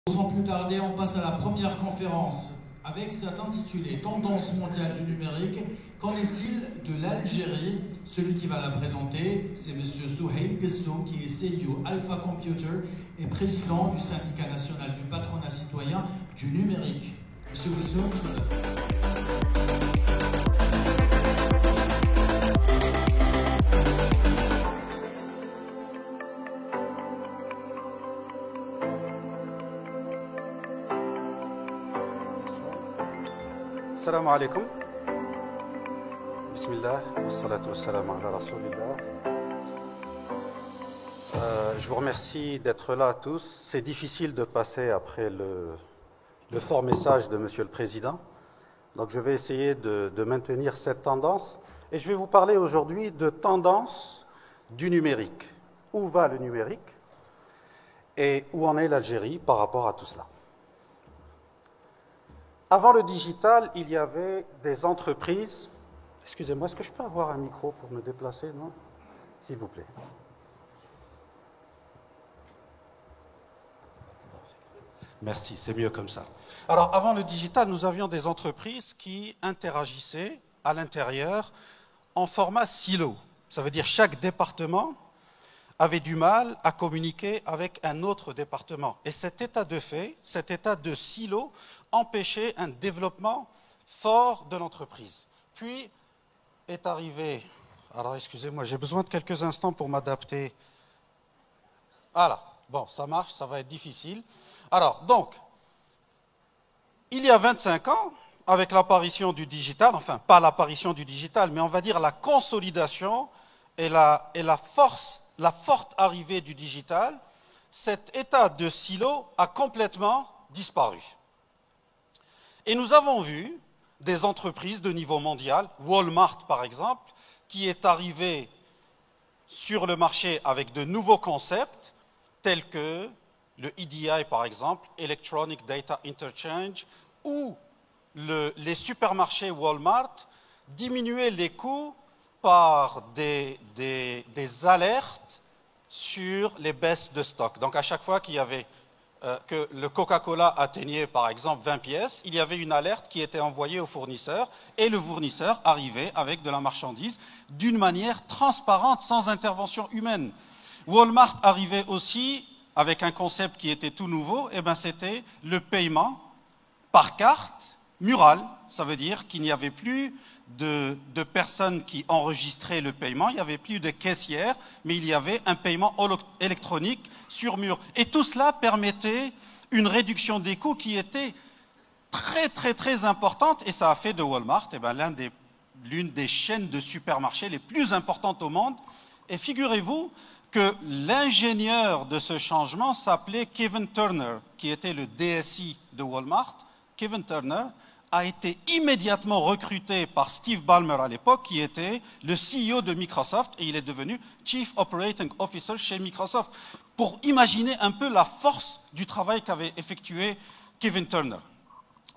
Sans plus tarder, on passe à la première conférence avec cet intitulé Tendance mondiale du numérique. Qu'en est-il de l'Algérie? Celui qui va la présenter, c'est M. Souheil Gessoum, qui est CEO Alpha Computer et président du syndicat national du patronat citoyen du numérique. M. Gessoum, Assalamu alaikum. Bismillah, wassalatu wassalamu ala rasulillah. Je vous remercie d'être là tous. C'est difficile de passer après le fort message de Monsieur le Président. Donc je vais essayer de maintenir cette tendance. Et je vais vous parler aujourd'hui de tendance du numérique. Où va le numérique et où en est l'Algérie par rapport à tout cela? Avant le digital, il y avait des entreprises. Excusez-moi, est-ce que je peux avoir un micro pour me déplacer, non? S'il vous plaît. Merci, c'est mieux comme ça. Alors, avant le digital, nous avions des entreprises qui interagissaient à l'intérieur en format silo. Ça veut dire chaque département avait du mal à communiquer avec un autre département. Et cet état de fait, cet état de silo, empêchait un développement fort de l'entreprise. Puis est arrivé... Alors, excusez-moi, j'ai besoin de quelques instants pour m'adapter. Voilà, bon, ça marche, ça va être difficile. Alors, donc, il y a 25 ans, avec l'apparition du digital, enfin, pas l'apparition du digital, mais on va dire la consolidation et la forte arrivée du digital, cet état de silo a complètement disparu. Et nous avons vu des entreprises de niveau mondial, Walmart par exemple, qui est arrivé sur le marché avec de nouveaux concepts, tels que le EDI par exemple, Electronic Data Interchange, où les supermarchés Walmart diminuaient les coûts par des alertes sur les baisses de stock. Donc à chaque fois qu'il y avait que le Coca-Cola atteignait par exemple 20 pièces, il y avait une alerte qui était envoyée au fournisseur et le fournisseur arrivait avec de la marchandise d'une manière transparente, sans intervention humaine. Walmart arrivait aussi avec un concept qui était tout nouveau, et ben c'était le paiement par carte murale. Ça veut dire qu'il n'y avait plus de personnes qui enregistraient le paiement, il n'y avait plus de caissières, mais il y avait un paiement électronique sur mur. Et tout cela permettait une réduction des coûts qui était très importante, et ça a fait de Walmart l'une des chaînes de supermarchés les plus importantes au monde. Et figurez-vous que l'ingénieur de ce changement s'appelait Kevin Turner, qui était le DSI de Walmart. Kevin Turner a été immédiatement recruté par Steve Ballmer à l'époque, qui était le CEO de Microsoft, et il est devenu Chief Operating Officer chez Microsoft, pour imaginer un peu la force du travail qu'avait effectué Kevin Turner.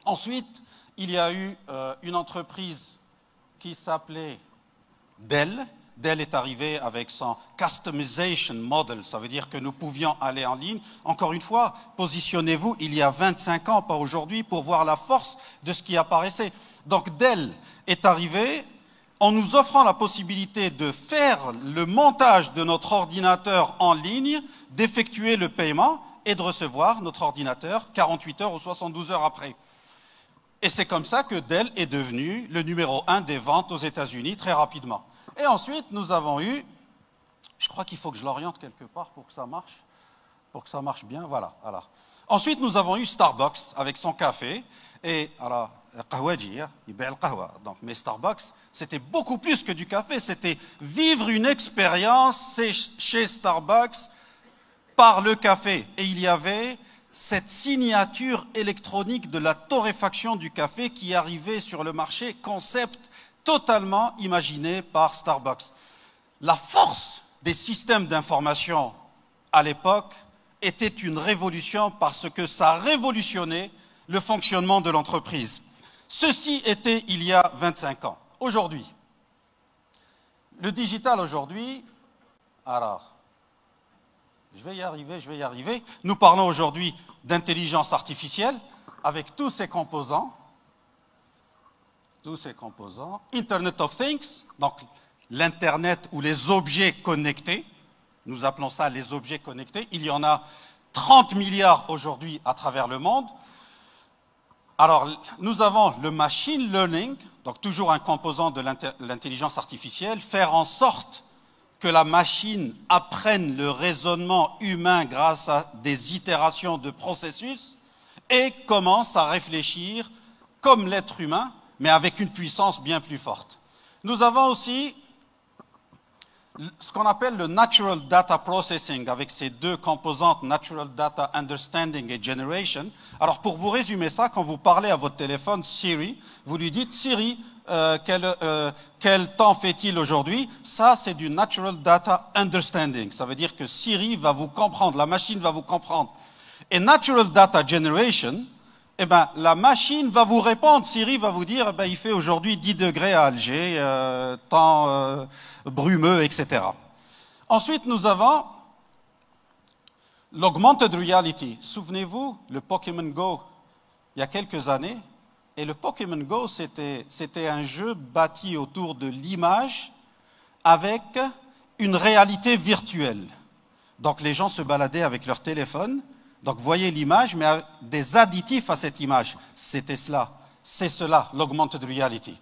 Ensuite, il y a eu une entreprise qui s'appelait Dell. Dell est arrivé avec son customization model, ça veut dire que nous pouvions aller en ligne. Encore une fois, positionnez-vous il y a 25 ans, pas aujourd'hui, pour voir la force de ce qui apparaissait. Donc Dell est arrivé en nous offrant la possibilité de faire le montage de notre ordinateur en ligne, d'effectuer le paiement et de recevoir notre ordinateur 48 heures ou 72 heures après. Et c'est comme ça que Dell est devenu le numéro 1 des ventes aux États-Unis très rapidement. Et ensuite, nous avons eu, je crois qu'il faut que je l'oriente quelque part pour que ça marche bien, voilà. Alors. Ensuite, nous avons eu Starbucks avec son café, et alors, donc, mais Starbucks, c'était beaucoup plus que du café, c'était vivre une expérience chez Starbucks par le café. Et il y avait cette signature électronique de la torréfaction du café qui arrivait sur le marché, concept totalement imaginé par Starbucks. La force des systèmes d'information à l'époque était une révolution parce que ça révolutionnait le fonctionnement de l'entreprise. Ceci était il y a 25 ans. Aujourd'hui, le digital aujourd'hui, alors, Je vais y arriver, je vais y arriver. Nous parlons aujourd'hui d'intelligence artificielle avec tous ses composants. Internet of Things, donc l'Internet ou les objets connectés. Nous appelons ça les objets connectés. Il y en a 30 milliards aujourd'hui à travers le monde. Alors, nous avons le machine learning, donc toujours un composant de l'intelligence artificielle, faire en sorte que la machine apprenne le raisonnement humain grâce à des itérations de processus et commence à réfléchir comme l'être humain, mais avec une puissance bien plus forte. Nous avons aussi ce qu'on appelle le Natural Data Processing, avec ces deux composantes, Natural Data Understanding et Generation. Alors, pour vous résumer ça, quand vous parlez à votre téléphone Siri, vous lui dites « Siri, quel temps fait-il aujourd'hui ?» Ça, c'est du Natural Data Understanding. Ça veut dire que Siri va vous comprendre, la machine va vous comprendre. Et Natural Data Generation, eh ben, la machine va vous répondre. Siri va vous dire, eh ben, il fait aujourd'hui 10 degrés à Alger, temps brumeux, etc. Ensuite, nous avons l'augmented reality. Souvenez-vous, le Pokémon Go, il y a quelques années, et le Pokémon Go, c'était un jeu bâti autour de l'image avec une réalité virtuelle. Donc, les gens se baladaient avec leur téléphone. Donc, vous voyez l'image, mais avec des additifs à cette image. C'était cela, c'est cela, l'augmented reality.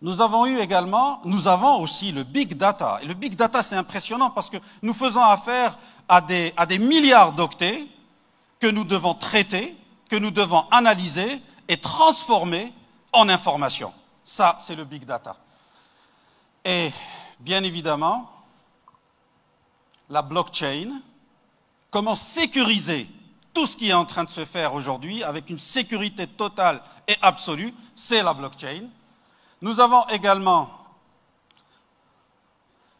Nous avons aussi le big data. Et le big data, c'est impressionnant parce que nous faisons affaire à des milliards d'octets que nous devons traiter, que nous devons analyser et transformer en information. Ça, c'est le big data. Et bien évidemment, la blockchain. Comment sécuriser tout ce qui est en train de se faire aujourd'hui avec une sécurité totale et absolue, c'est la blockchain. Nous avons également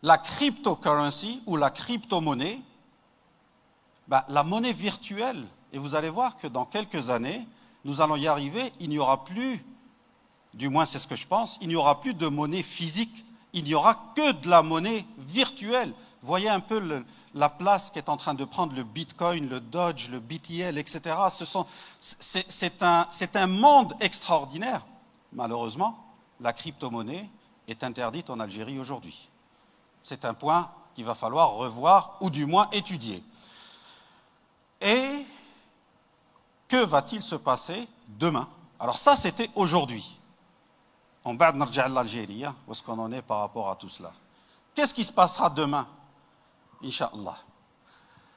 la cryptocurrency ou la crypto-monnaie, la monnaie virtuelle. Et vous allez voir que dans quelques années, nous allons y arriver, il n'y aura plus, du moins c'est ce que je pense, il n'y aura plus de monnaie physique, il n'y aura que de la monnaie virtuelle. Vous voyez un peu la place qu'est en train de prendre le Bitcoin, le Doge, le BTL, etc. C'est un monde extraordinaire. Malheureusement, la crypto-monnaie est interdite en Algérie aujourd'hui. C'est un point qu'il va falloir revoir ou du moins étudier. Et que va-t-il se passer demain? Alors ça, c'était aujourd'hui. On va revenir à l'Algérie, où est-ce qu'on en est par rapport à tout cela? Qu'est-ce qui se passera demain? Inch'Allah.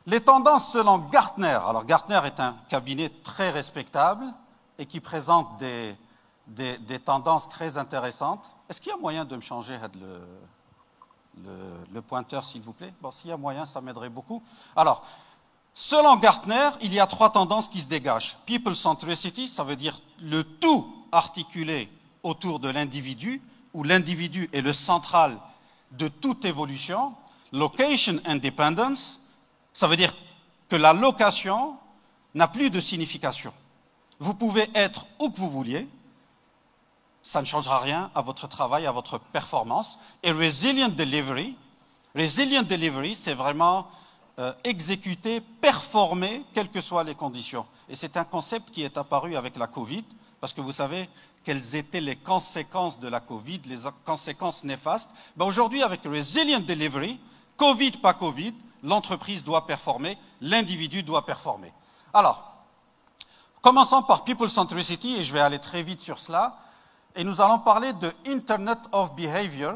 Les tendances selon Gartner. Alors Gartner est un cabinet très respectable et qui présente des tendances très intéressantes. Est-ce qu'il y a moyen de me changer le pointeur, s'il vous plaît? Bon, s'il y a moyen, ça m'aiderait beaucoup. Alors, selon Gartner, il y a 3 tendances qui se dégagent. People centricity, ça veut dire le tout articulé autour de l'individu, où l'individu est le central de toute évolution. Location independence, ça veut dire que la location n'a plus de signification. Vous pouvez être où que vous vouliez, ça ne changera rien à votre travail, à votre performance. Et resilient delivery, c'est vraiment exécuter, performer, quelles que soient les conditions. Et c'est un concept qui est apparu avec la Covid, parce que vous savez quelles étaient les conséquences de la Covid, les conséquences néfastes. Aujourd'hui, avec resilient delivery, Covid, pas Covid, l'entreprise doit performer, l'individu doit performer. Alors, commençons par People Centricity, et je vais aller très vite sur cela. Et nous allons parler de Internet of Behavior,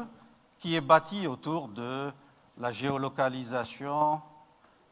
qui est bâti autour de la géolocalisation,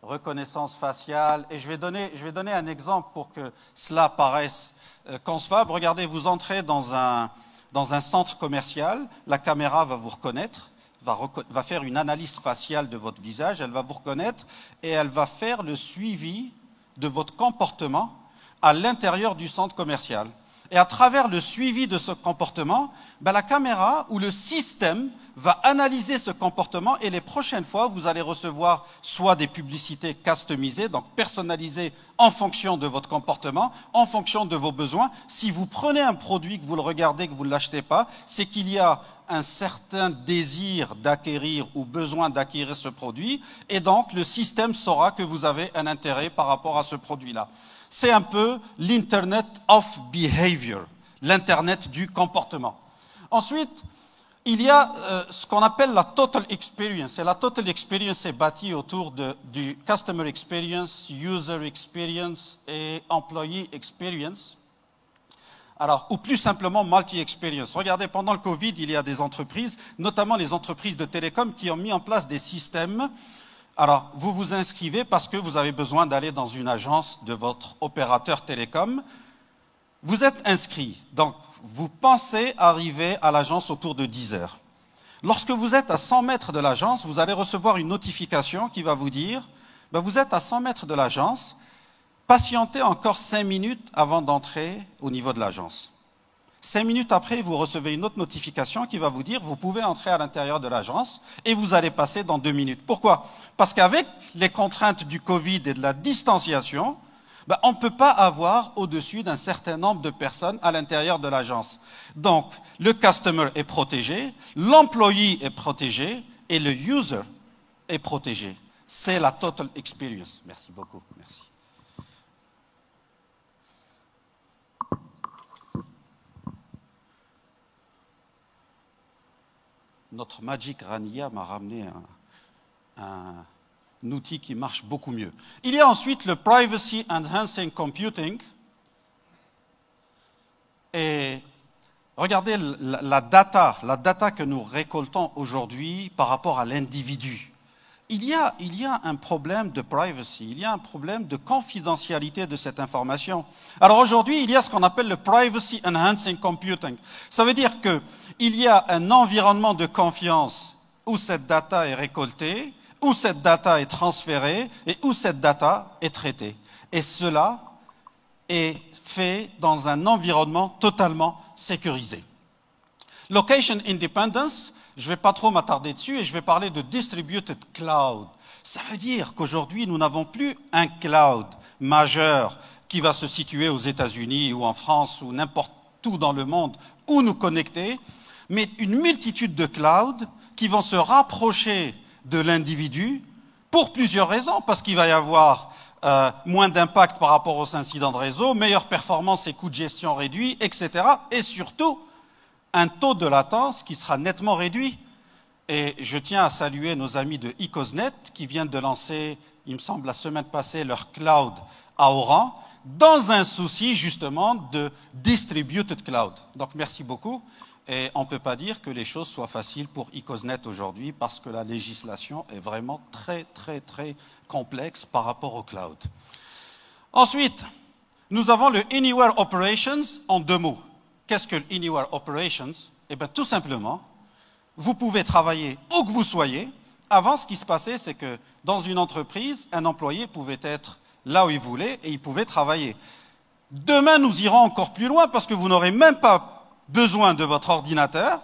reconnaissance faciale. Et je vais donner un exemple pour que cela paraisse concevable. Regardez, vous entrez dans un centre commercial, la caméra va vous reconnaître, va faire une analyse faciale de votre visage, elle va vous reconnaître et elle va faire le suivi de votre comportement à l'intérieur du centre commercial. Et à travers le suivi de ce comportement, la caméra ou le système va analyser ce comportement et les prochaines fois, vous allez recevoir soit des publicités customisées, donc personnalisées en fonction de votre comportement, en fonction de vos besoins. Si vous prenez un produit, que vous le regardez, que vous ne l'achetez pas, c'est qu'il y a un certain désir d'acquérir ou besoin d'acquérir ce produit, et donc le système saura que vous avez un intérêt par rapport à ce produit-là. C'est un peu l'Internet of Behavior, l'Internet du comportement. Ensuite, il y a ce qu'on appelle la Total Experience. Et la Total Experience est bâtie autour du Customer Experience, User Experience et Employee Experience. Alors, ou plus simplement Multi-Experience. Regardez, pendant le Covid, il y a des entreprises, notamment les entreprises de télécom, qui ont mis en place des systèmes. Alors, vous vous inscrivez parce que vous avez besoin d'aller dans une agence de votre opérateur télécom. Vous êtes inscrit, donc vous pensez arriver à l'agence autour de 10 heures. Lorsque vous êtes à 100 mètres de l'agence, vous allez recevoir une notification qui va vous dire vous êtes à 100 mètres de l'agence, patientez encore 5 minutes avant d'entrer au niveau de l'agence. 5 minutes après, vous recevez une autre notification qui va vous dire vous pouvez entrer à l'intérieur de l'agence et vous allez passer dans 2 minutes. Pourquoi? Parce qu'avec les contraintes du Covid et de la distanciation, on ne peut pas avoir au-dessus d'un certain nombre de personnes à l'intérieur de l'agence. Donc, le customer est protégé, l'employé est protégé et le user est protégé. C'est la total experience. Merci beaucoup. Merci. Notre Magic Rania m'a ramené un outil qui marche beaucoup mieux. Il y a ensuite le Privacy Enhancing Computing. Et regardez la data que nous récoltons aujourd'hui par rapport à l'individu. Il y a un problème de privacy, il y a un problème de confidentialité de cette information. Alors aujourd'hui, il y a ce qu'on appelle le Privacy Enhancing Computing. Ça veut dire qu'il y a un environnement de confiance où cette data est récoltée, où cette data est transférée et où cette data est traitée. Et cela est fait dans un environnement totalement sécurisé. Location Independence, je ne vais pas trop m'attarder dessus et je vais parler de Distributed Cloud. Ça veut dire qu'aujourd'hui, nous n'avons plus un cloud majeur qui va se situer aux États-Unis ou en France ou n'importe où dans le monde où nous connecter, mais une multitude de clouds qui vont se rapprocher de l'individu pour plusieurs raisons, parce qu'il va y avoir moins d'impact par rapport aux incidents de réseau, meilleure performance et coûts de gestion réduits, etc. Et surtout, un taux de latence qui sera nettement réduit. Et je tiens à saluer nos amis de Icosnet qui viennent de lancer, il me semble, la semaine passée, leur cloud à Oran, dans un souci justement de distributed cloud. Donc merci beaucoup. Et on ne peut pas dire que les choses soient faciles pour Icosnet aujourd'hui parce que la législation est vraiment très, très, très complexe par rapport au cloud. Ensuite, nous avons le Anywhere Operations en 2 mots. Qu'est-ce que le Anywhere Operations? Eh bien, tout simplement, vous pouvez travailler où que vous soyez. Avant, ce qui se passait, c'est que dans une entreprise, un employé pouvait être là où il voulait et il pouvait travailler. Demain, nous irons encore plus loin parce que vous n'aurez même pas besoin de votre ordinateur,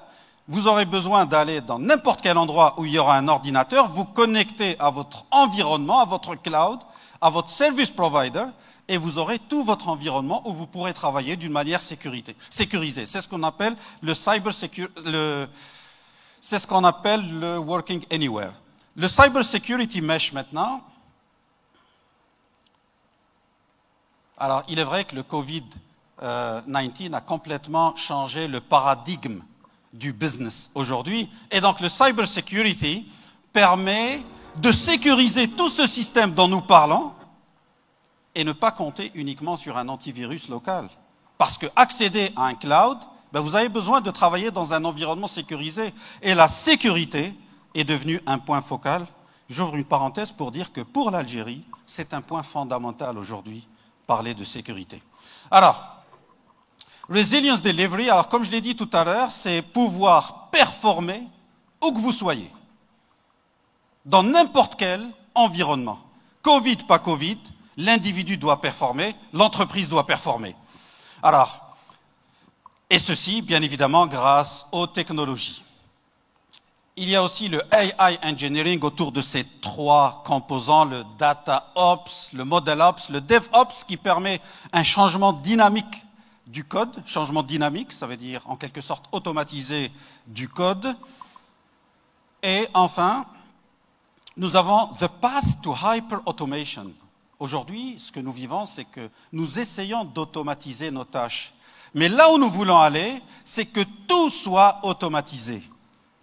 vous aurez besoin d'aller dans n'importe quel endroit où il y aura un ordinateur, vous connecter à votre environnement, à votre cloud, à votre service provider, et vous aurez tout votre environnement où vous pourrez travailler d'une manière sécurisée. C'est ce qu'on appelle c'est ce qu'on appelle le Working Anywhere. Le Cyber Security Mesh maintenant, alors il est vrai que le Covid-19 a complètement changé le paradigme du business aujourd'hui. Et donc le cyber security permet de sécuriser tout ce système dont nous parlons et ne pas compter uniquement sur un antivirus local. Parce que accéder à un cloud, vous avez besoin de travailler dans un environnement sécurisé. Et la sécurité est devenue un point focal. J'ouvre une parenthèse pour dire que pour l'Algérie, c'est un point fondamental aujourd'hui, parler de sécurité. Alors, Resilience Delivery, alors comme je l'ai dit tout à l'heure, c'est pouvoir performer où que vous soyez, dans n'importe quel environnement. Covid, pas Covid, l'individu doit performer, l'entreprise doit performer. Alors, et ceci, bien évidemment, grâce aux technologies. Il y a aussi le AI Engineering autour de ces trois composants, le Data Ops, le Model Ops, le DevOps, qui permet un changement dynamique du code. Changement dynamique, ça veut dire en quelque sorte automatiser du code. Et enfin, nous avons The Path to Hyper Automation. Aujourd'hui, ce que nous vivons, c'est que nous essayons d'automatiser nos tâches. Mais là où nous voulons aller, c'est que tout soit automatisé.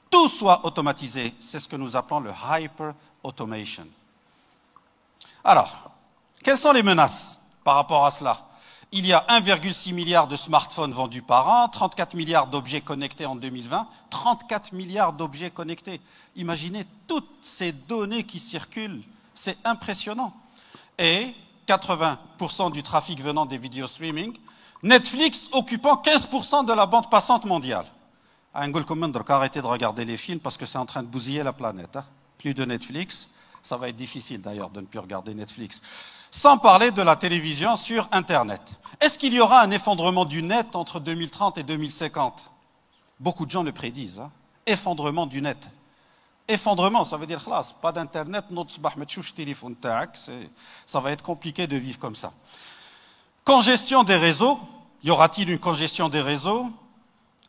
Tout soit automatisé. C'est ce que nous appelons le hyper automation. Alors, quelles sont les menaces par rapport à cela? Il y a 1,6 milliard de smartphones vendus par an, 34 milliards d'objets connectés en 2020, 34 milliards d'objets connectés. Imaginez toutes ces données qui circulent, c'est impressionnant. Et 80% du trafic venant des vidéos streaming, Netflix occupant 15% de la bande passante mondiale. Arrêtez de regarder les films parce que c'est en train de bousiller la planète. Hein. Plus de Netflix, ça va être difficile d'ailleurs de ne plus regarder Netflix. Sans parler de la télévision sur Internet. Est-ce qu'il y aura un effondrement du net entre 2030 et 2050? Beaucoup de gens le prédisent. Hein. Effondrement du net. Effondrement, ça veut dire khlas, pas d'Internet, ça va être compliqué de vivre comme ça. Congestion des réseaux. Y aura-t-il une congestion des réseaux?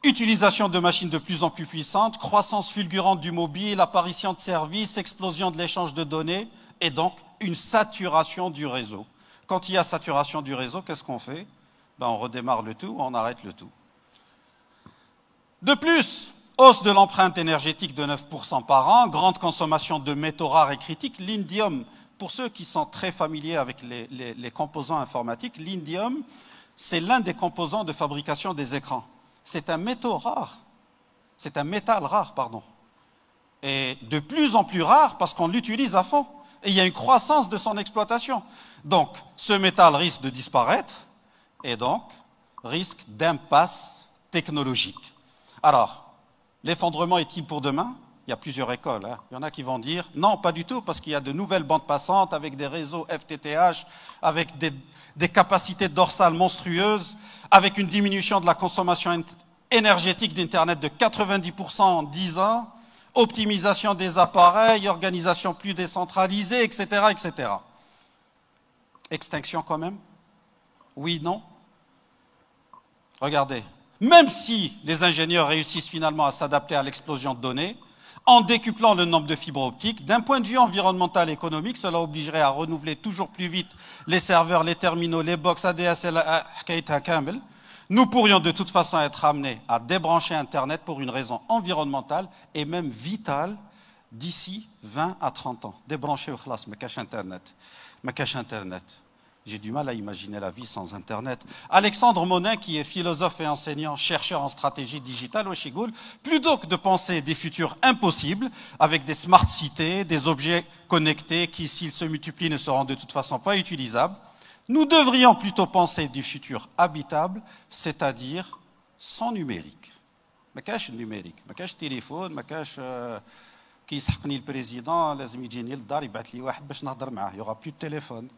Utilisation de machines de plus en plus puissantes, croissance fulgurante du mobile, apparition de services, explosion de l'échange de données, et donc une saturation du réseau. Quand il y a saturation du réseau, qu'est-ce qu'on fait? On redémarre le tout, on arrête le tout. De plus, hausse de l'empreinte énergétique de 9% par an, grande consommation de métaux rares et critiques, l'indium. Pour ceux qui sont très familiers avec les composants informatiques, l'indium, c'est l'un des composants de fabrication des écrans. C'est un métaux rare. C'est un métal rare, pardon. Et de plus en plus rare parce qu'on l'utilise à fond. Et il y a une croissance de son exploitation. Donc, ce métal risque de disparaître et donc risque d'impasse technologique. Alors, l'effondrement est-il pour demain? Il y a plusieurs écoles. Hein. Il y en a qui vont dire non, pas du tout, parce qu'il y a de nouvelles bandes passantes avec des réseaux FTTH, avec des capacités dorsales monstrueuses, avec une diminution de la consommation énergétique d'Internet de 90% en 10 ans, optimisation des appareils, organisation plus décentralisée, etc., etc. Extinction quand même? Oui, non? Regardez, même si les ingénieurs réussissent finalement à s'adapter à l'explosion de données, en décuplant le nombre de fibres optiques, d'un point de vue environnemental et économique, cela obligerait à renouveler toujours plus vite les serveurs, les terminaux, les box ADSL, nous pourrions de toute façon être amenés à débrancher Internet pour une raison environnementale et même vitale d'ici 20 à 30 ans. Débrancher au khlas, ma cache Internet. Ma cache Internet. J'ai du mal à imaginer la vie sans Internet. Alexandre Monin, qui est philosophe et enseignant, chercheur en stratégie digitale au Chigoul, plutôt que de penser des futurs impossibles, avec des smart cités, des objets connectés qui, s'ils se multiplient, ne seront de toute façon pas utilisables, nous devrions plutôt penser du futur habitable, c'est-à-dire sans numérique. Ma cache numérique, ma cache téléphone, ma cache qui يسحقني le président, لازم يجيني للدار يبعث لي واحد باش نهضر معاه. Il n'y aura plus de téléphone.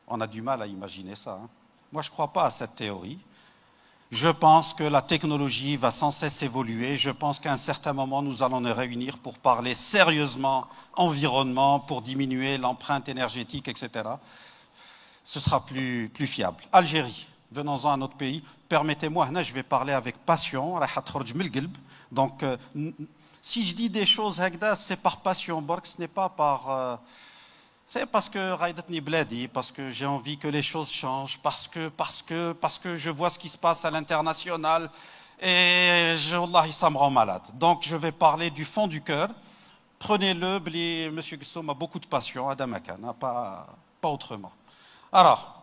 On a du mal à imaginer ça. Hein. Moi, je ne crois pas à cette théorie. Je pense que la technologie va sans cesse évoluer. Je pense qu'à un certain moment, nous allons nous réunir pour parler sérieusement environnement, pour diminuer l'empreinte énergétique, etc. Ce sera plus fiable. Algérie, venons-en à notre pays. Permettez-moi, je vais parler avec passion. Donc, si je dis des choses, c'est par passion. Ce n'est pas par... C'est parce que Raïdatni Bladi, parce que j'ai envie que les choses changent, parce que je vois ce qui se passe à l'international et Wallah, ça me rend malade. Donc je vais parler du fond du cœur. Prenez-le, M. Guissoum a beaucoup de passion, Adamakan, pas autrement. Alors,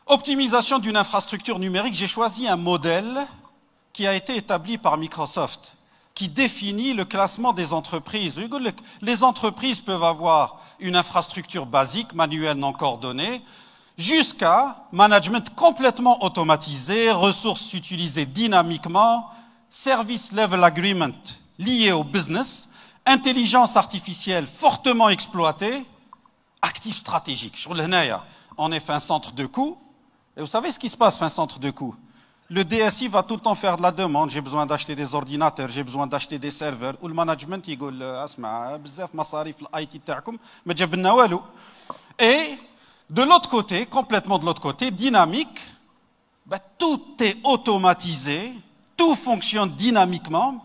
optimisation d'une infrastructure numérique, j'ai choisi un modèle qui a été établi par Microsoft, qui définit le classement des entreprises. Les entreprises peuvent avoir une infrastructure basique, manuelle non coordonnée, jusqu'à management complètement automatisé, ressources utilisées dynamiquement, service level agreement lié au business, intelligence artificielle fortement exploitée, actifs stratégiques. On est fin centre de coût. Et vous savez ce qui se passe fin centre de coût? Le DSI va tout le temps faire de la demande. J'ai besoin d'acheter des ordinateurs, j'ai besoin d'acheter des serveurs. Ou le management, il dit, asma, bzaf masarif l'IT ta'akoum, mais jabna walou. Et de l'autre côté, complètement de l'autre côté, dynamique, ben, tout est automatisé, tout fonctionne dynamiquement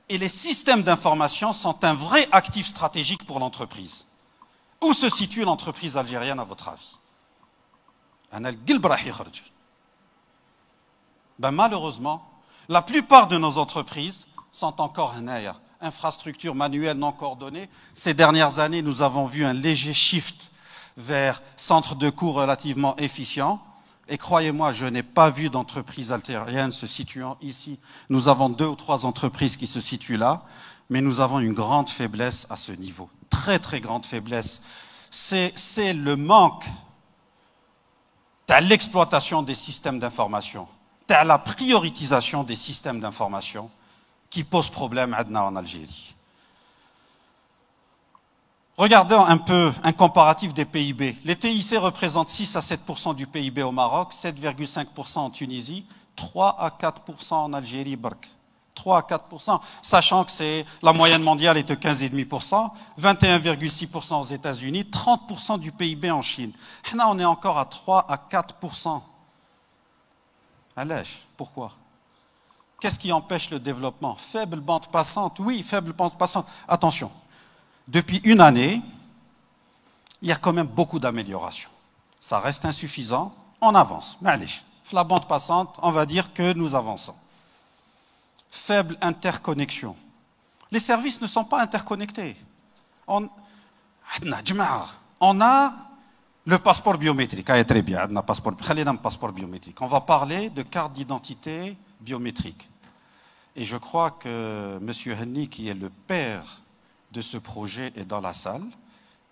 et les systèmes d'information sont un vrai actif stratégique pour l'entreprise. Où se situe l'entreprise algérienne à votre avis? Ben, malheureusement, la plupart de nos entreprises sont encore infrastructures manuelles non coordonnées. Ces dernières années, nous avons vu un léger shift vers centres de coûts relativement efficients. Et croyez-moi, je n'ai pas vu d'entreprise algérienne se situant ici. Nous avons 2 ou 3 entreprises qui se situent là, mais nous avons une grande faiblesse à ce niveau. Très, très grande faiblesse. C'est le manque de l'exploitation des systèmes d'information, de la prioritisation des systèmes d'information qui pose problème en Algérie. Regardons un peu un comparatif des PIB. Les TIC représentent 6 à 7% du PIB au Maroc, 7,5% en Tunisie, 3 à 4% en Algérie, 3 à 4%, sachant que la moyenne mondiale est de 15,5%, 21,6% aux États-Unis, 30% du PIB en Chine. Là, on est encore à 3 à 4%. Allège, pourquoi? Qu'est-ce qui empêche le développement? Faible bande passante, oui, faible bande passante. Attention. Depuis une année, il y a quand même beaucoup d'améliorations. Ça reste insuffisant, on avance. Mais allez, la bande passante, on va dire que nous avançons. Faible interconnexion. Les services ne sont pas interconnectés. On a le passeport biométrique. Très bien, passeport biométrique. On va parler de carte d'identité biométrique. Et je crois que M. Henni, qui est le père de ce projet, est dans la salle,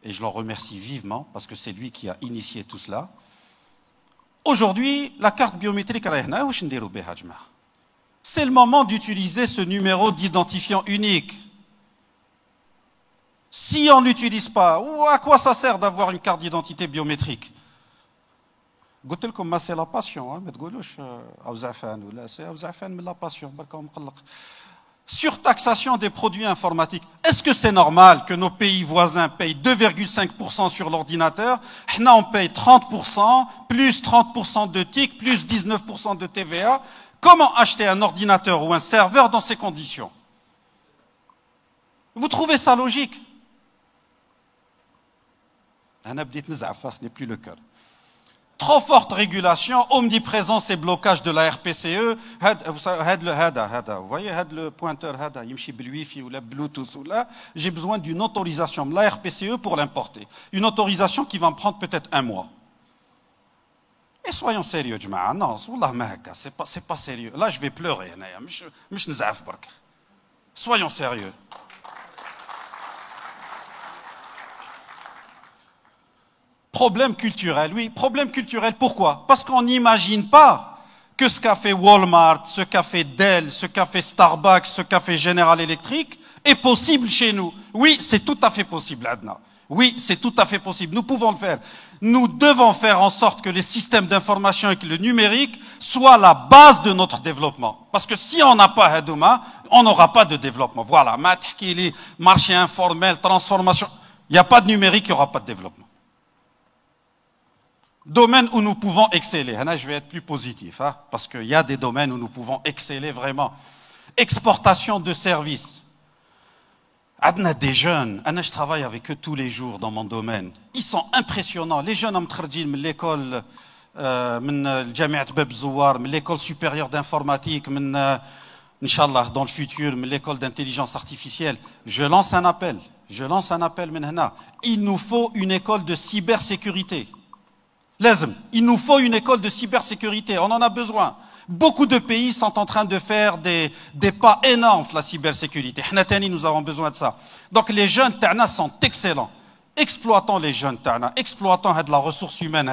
et je l'en remercie vivement parce que c'est lui qui a initié tout cela. Aujourd'hui, la carte biométrique, c'est le moment d'utiliser ce numéro d'identifiant unique. Si on ne l'utilise pas, à quoi ça sert d'avoir une carte d'identité biométrique? C'est la passion, c'est la passion. Surtaxation des produits informatiques. Est-ce que c'est normal que nos pays voisins payent 2,5% sur l'ordinateur? Là, on paye 30%, plus 30% de TIC, plus 19% de TVA. Comment acheter un ordinateur ou un serveur dans ces conditions? Vous trouvez ça logique? Ce n'est plus le cas. Trop forte régulation, omniprésence et blocage de la RPCE. Vous voyez, le pointeur, Wi-Fi ou la Bluetooth, j'ai besoin d'une autorisation de la RPCE pour l'importer. Une autorisation qui va me prendre peut-être 1 mois. Et soyons sérieux, Jama'a. Non, c'est pas sérieux. Là, je vais pleurer. Soyons sérieux. Problème culturel, oui, problème culturel, pourquoi? Parce qu'on n'imagine pas que ce qu'a fait Walmart, ce qu'a fait Dell, ce qu'a fait Starbucks, ce qu'a fait General Electric est possible chez nous. Oui, c'est tout à fait possible, Adna. Oui, c'est tout à fait possible. Nous pouvons le faire. Nous devons faire en sorte que les systèmes d'information et que le numérique soient la base de notre développement. Parce que si on n'a pas Hadouma, on n'aura pas de développement. Voilà, marché informel, transformation. Il n'y a pas de numérique, il n'y aura pas de développement. Domaine où nous pouvons exceller. Là, je vais être plus positif, parce qu'il y a des domaines où nous pouvons exceller vraiment. Exportation de services. Adna des jeunes, je travaille avec eux tous les jours dans mon domaine. Ils sont impressionnants. Les jeunes de l'école l'école supérieure d'informatique, Inch'Allah, dans le futur, l'école d'intelligence artificielle. Je lance un appel. Il nous faut une école de cybersécurité. Il nous faut une école de cybersécurité, on en a besoin. Beaucoup de pays sont en train de faire des pas énormes pour la cybersécurité. Nous avons besoin de ça. Donc les jeunes Ta'na sont excellents. Exploitons les jeunes Ta'na, exploitons la ressource humaine.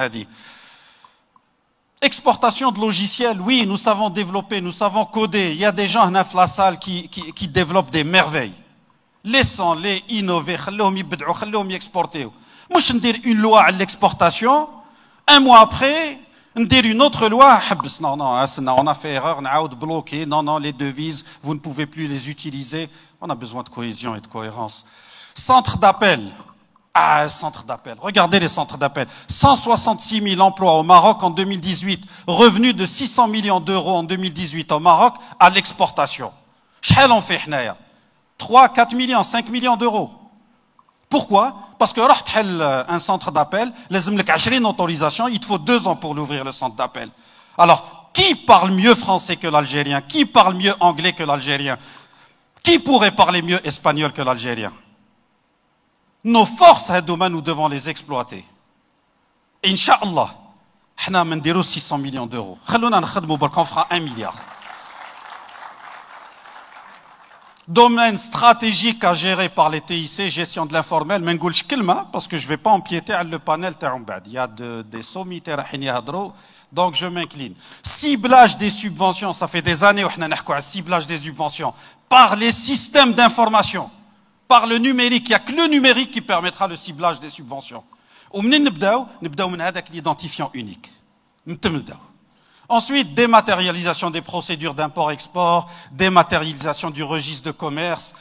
Exportation de logiciels, oui, nous savons développer, nous savons coder. Il y a des gens dans la salle qui développent des merveilles. Laissons-les innover, laissons-les exporter. Moi, je veux dire une loi à l'exportation. 1 mois après, Dire une autre loi, non, on a fait erreur, on a bloqué, non, les devises, vous ne pouvez plus les utiliser. On a besoin de cohésion et de cohérence. Centre d'appel. Centre d'appel. Regardez les centres d'appel. 166 000 emplois au Maroc en 2018. Revenus de 600 millions d'euros en 2018 au Maroc à l'exportation. Ch'hal on fait 3, 4 millions, 5 millions d'euros. Pourquoi? Parce que un centre d'appel, les 20 autorisations, il te faut 2 ans pour l'ouvrir le centre d'appel. Alors, qui parle mieux français que l'algérien? Qui parle mieux anglais que l'algérien? Qui pourrait parler mieux espagnol que l'algérien? Nos forces, nous devons les exploiter. Inch'Allah, nous avons 600 millions d'euros. On fera 1 milliard. Domaine stratégique à gérer par les TIC, gestion de l'informel, parce que je ne vais pas empiéter sur le panel. Il y a des sommiteurs qui donc je m'incline. Ciblage des subventions, ça fait des années qu'on a ciblage des subventions par les systèmes d'information, par le numérique. Il n'y a que le numérique qui permettra le ciblage des subventions. Nous avons l'identifiant unique. Ensuite, dématérialisation des procédures d'import-export, dématérialisation du registre de commerce,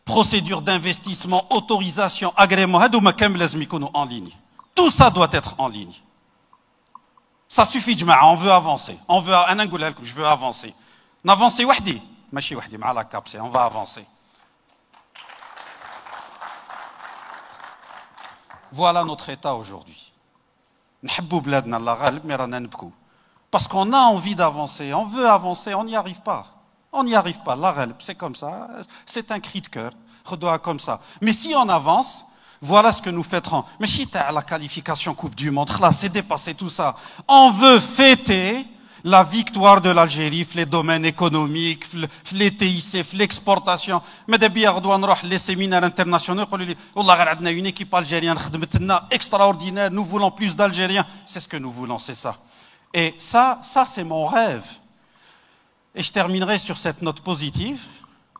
procédures d'investissement, autorisation, agrément, en ligne. Tout ça doit être en ligne. Ça suffit, on veut avancer. On veut, je veux avancer. N'avancer wahdi, machi wahdi, on va avancer. Voilà notre état aujourd'hui. Parce qu'on a envie d'avancer, on veut avancer, on n'y arrive pas. On n'y arrive pas. C'est comme ça, c'est un cri de cœur. Comme ça. Mais si on avance, voilà ce que nous fêterons. Mais si tu as la qualification Coupe du Monde, là, c'est dépassé tout ça. On veut fêter la victoire de l'Algérie, les domaines économiques, les TIC, l'exportation. Mais depuis, on doit aller les séminaires internationaux. On a une équipe algérienne extraordinaire. Nous voulons plus d'Algériens. C'est ce que nous voulons, c'est ça. Et ça c'est mon rêve. Et je terminerai sur cette note positive.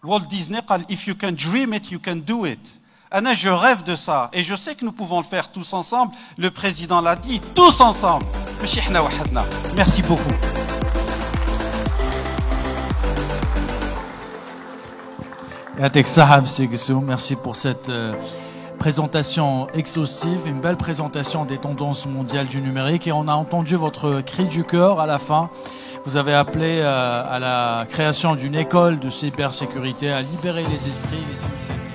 Walt Disney a dit, if you can dream it, you can do it. Anna, je rêve de ça. Et je sais que nous pouvons le faire tous ensemble. Le président l'a dit, tous ensemble. Merci beaucoup. Merci pour cette présentation exhaustive, une belle présentation des tendances mondiales du numérique. Et on a entendu votre cri du cœur à la fin. Vous avez appelé à la création d'une école de cybersécurité, à libérer les esprits, les initiatives.